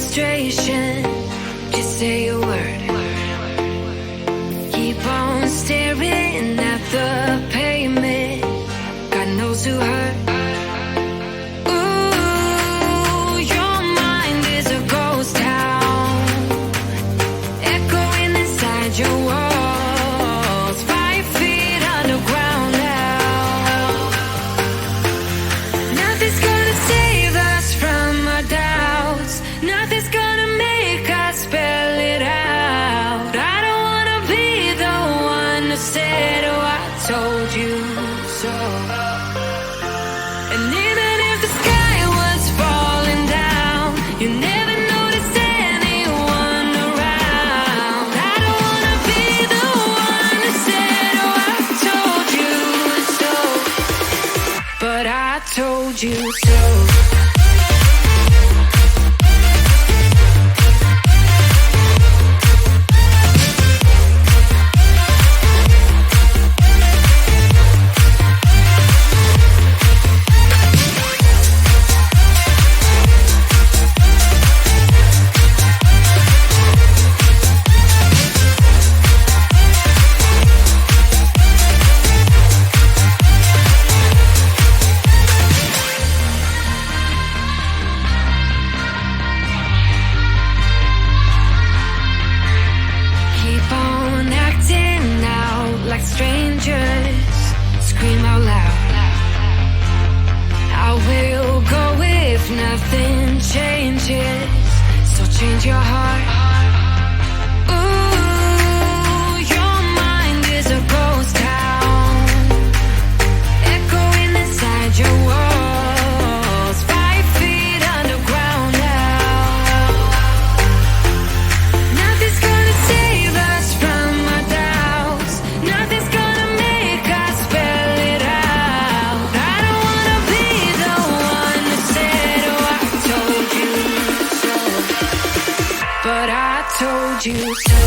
frustration, just say a word. Keep on staring at the pavement. God knows who hurt. Ooh, your mind is a ghost town, echoing inside your walls, 5 feet underground now. Nothing's gonna save us from our doubts. Nothing's gonna make us spell it out. I don't wanna be the one who said, oh, I told you so. And even if the sky was falling down, you never noticed anyone around. I don't wanna be the one who said, oh, I told you so. But I told you so. Keep on acting out like strangers. Scream out loud. I will go if nothing changes. So change your heart. Ooh, your mind is a ghost town, echoing inside your walls, 5 feet underground now. Nothing's gonna save us from our doubts. Nothing's gonna make us spell it out. I don't wanna be the one who said, oh, I told you so. But I told you so.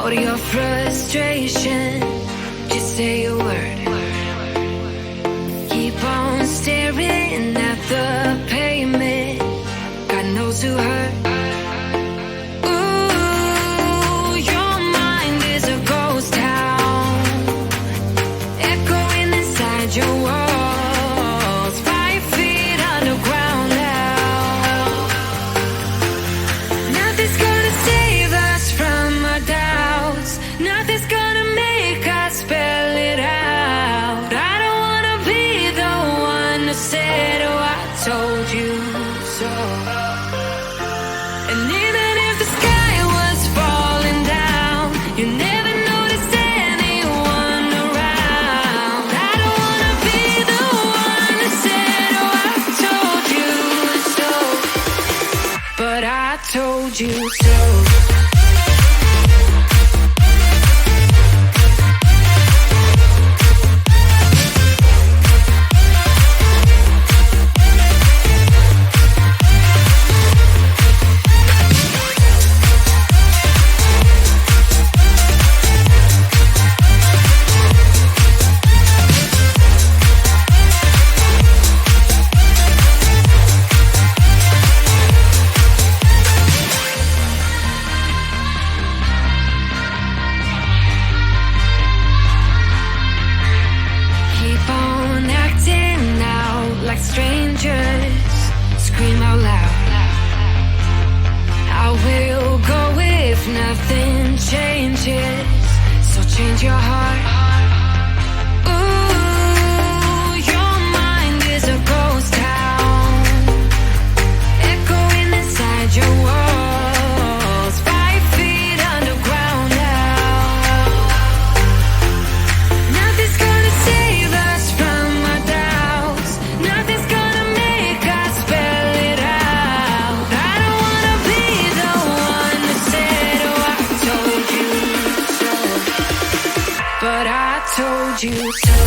out your frustration. Just say a word. Keep on staring at the pavement. God knows who hurt. Ooh, your mind is a ghost town, echoing inside your walls, 5 feet underground now. Nothing's gonna save us from our doubts. Nothing's gonna make us spell it out. I don't wanna be the one who said, oh, I told you so. And even if the sky was falling down, you never noticed anyone around. I don't wanna be the one who said, oh, I told you so. But I told you so. Keep on acting out like strangers. Scream out loud. I will go if nothing changes. So change your heart. Ooh, your mind is a ghost town, echoing inside your walls, 5 feet underground now. Nothing's gonna save us from our doubts. Nothing's gonna make us spell it out. I don't wanna be the one who said, oh, I told you so. But I told you so.